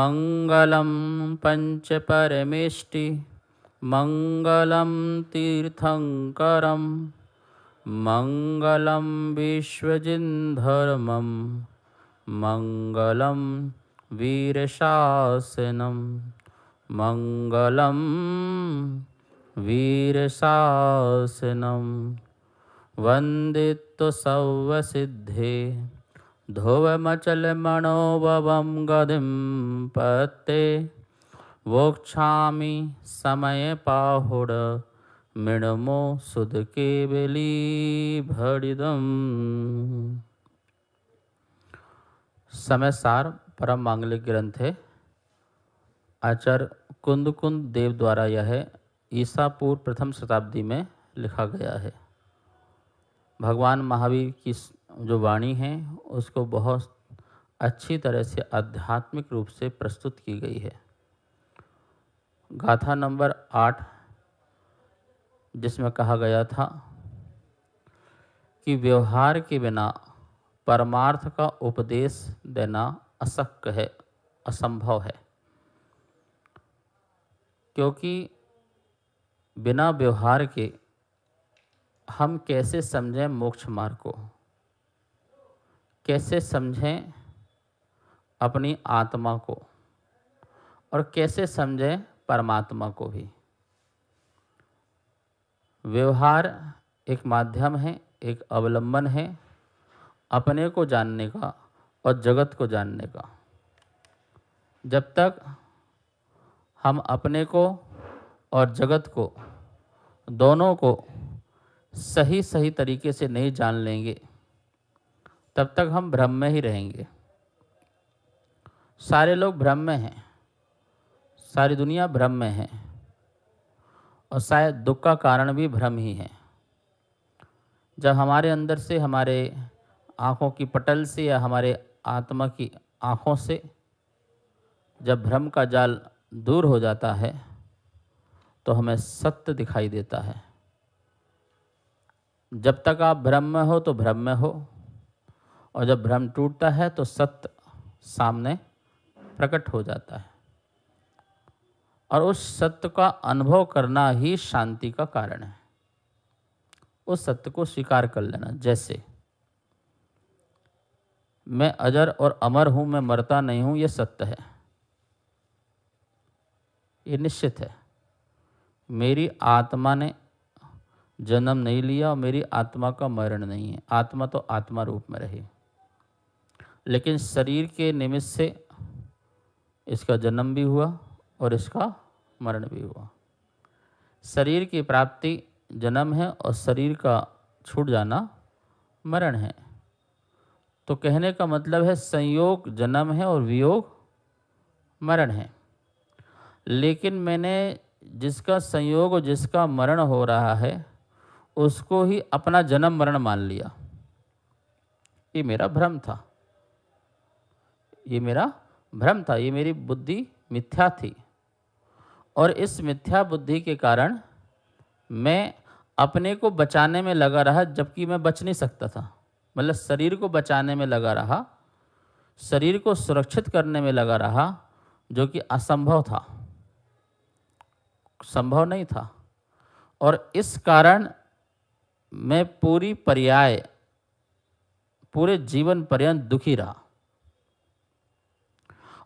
मङ्गलं पञ्चपरमेष्टि मङ्गलं तीर्थङ्करं मङ्गलं विश्वजिन्धर्मं मङ्गलं वीरशासनं मङ्गलं वीरशासनं वन्दित्वा सर्वसिद्धे ध्रुवमचलमणोभवं गतिं पत्ते वोक्षामि समयपाहुड मृण्मो सुधकेवली भड़िदम्। समयसार परम मांगलिक ग्रंथ है। आचार्य कुंद देव द्वारा यह ईसा पूर्व प्रथम शताब्दी में लिखा गया है। भगवान महावीर की जो वाणी है उसको बहुत अच्छी तरह से आध्यात्मिक रूप से प्रस्तुत की गई है। गाथा नंबर 8 जिसमें कहा गया था कि व्यवहार के बिना परमार्थ का उपदेश देना अशक्य है, असंभव है, क्योंकि बिना व्यवहार के हम कैसे समझें मोक्ष मार्ग को, कैसे समझें अपनी आत्मा को और कैसे समझें परमात्मा को भी। व्यवहार एक माध्यम है, एक अवलंबन है अपने को जानने का और जगत को जानने का। जब तक हम अपने को और जगत को दोनों को सही सही तरीके से नहीं जान लेंगे तब तक हम भ्रम में ही रहेंगे। सारे लोग भ्रम में हैं, सारी दुनिया भ्रम में है और शायद दुख का कारण भी भ्रम ही है। जब हमारे अंदर से, हमारे आँखों की पटल से या हमारे आत्मा की आँखों से जब भ्रम का जाल दूर हो जाता है तो हमें सत्य दिखाई देता है। जब तक आप भ्रम में हो तो भ्रम में हो, और जब भ्रम टूटता है तो सत्य सामने प्रकट हो जाता है, और उस सत्य का अनुभव करना ही शांति का कारण है। उस सत्य को स्वीकार कर लेना। जैसे मैं अजर और अमर हूं, मैं मरता नहीं हूं, यह सत्य है, ये निश्चित है। मेरी आत्मा ने जन्म नहीं लिया और मेरी आत्मा का मरण नहीं है। आत्मा तो आत्मा रूप में रही, लेकिन शरीर के निमित्त से इसका जन्म भी हुआ और इसका मरण भी हुआ। शरीर की प्राप्ति जन्म है और शरीर का छूट जाना मरण है। तो कहने का मतलब है संयोग जन्म है और वियोग मरण है। लेकिन मैंने जिसका संयोग और जिसका मरण हो रहा है उसको ही अपना जन्म मरण मान लिया। ये मेरा भ्रम था, ये मेरा भ्रम था, ये मेरी बुद्धि मिथ्या थी, और इस मिथ्या बुद्धि के कारण मैं अपने को बचाने में लगा रहा जबकि मैं बच नहीं सकता था। मतलब शरीर को बचाने में लगा रहा, शरीर को सुरक्षित करने में लगा रहा, जो कि असंभव था, संभव नहीं था। और इस कारण मैं पूरे जीवन पर्यंत दुखी रहा।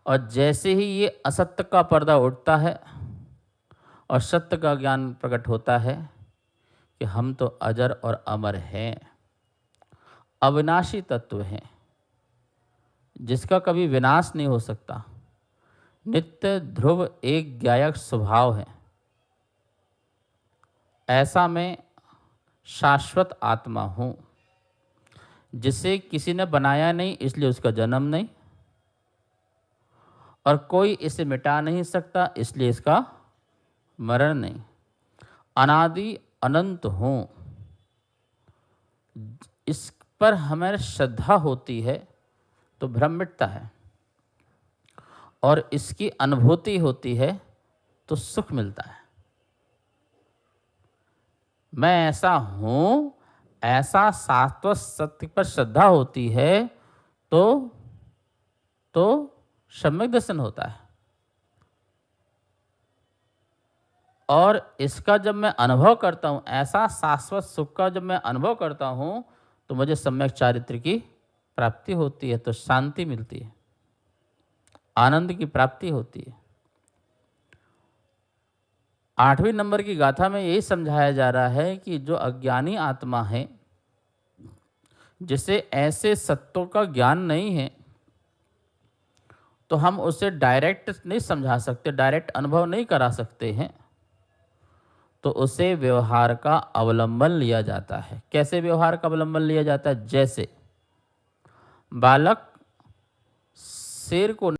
और जैसे ही ये असत्य का पर्दा उठता है और सत्य का ज्ञान प्रकट होता है कि हम तो अजर और अमर हैं, अविनाशी तत्व हैं, जिसका कभी विनाश नहीं हो सकता, नित्य ध्रुव एक गायक स्वभाव है, ऐसा मैं शाश्वत आत्मा हूँ, जिसे किसी ने बनाया नहीं इसलिए उसका जन्म नहीं, और कोई इसे मिटा नहीं सकता इसलिए इसका मरण नहीं। अनादि अनंत हूँ। इस पर हमें श्रद्धा होती है तो भ्रम मिटता है, और इसकी अनुभूति होती है तो सुख मिलता है। मैं ऐसा हूँ, ऐसा शाश्वत सत्य पर श्रद्धा होती है तो सम्यक दर्शन होता है। और इसका जब मैं अनुभव करता हूँ, ऐसा शाश्वत सुख का जब मैं अनुभव करता हूँ, तो मुझे सम्यक चारित्र की प्राप्ति होती है, तो शांति मिलती है, आनंद की प्राप्ति होती है। 8वें नंबर की गाथा में यही समझाया जा रहा है कि जो अज्ञानी आत्मा है, जिसे ऐसे सत्यों का ज्ञान नहीं है, तो हम उसे डायरेक्ट नहीं समझा सकते, डायरेक्ट अनुभव नहीं करा सकते हैं, तो उसे व्यवहार का अवलंबन लिया जाता है। कैसे व्यवहार का अवलंबन लिया जाता है? जैसे बालक शेर को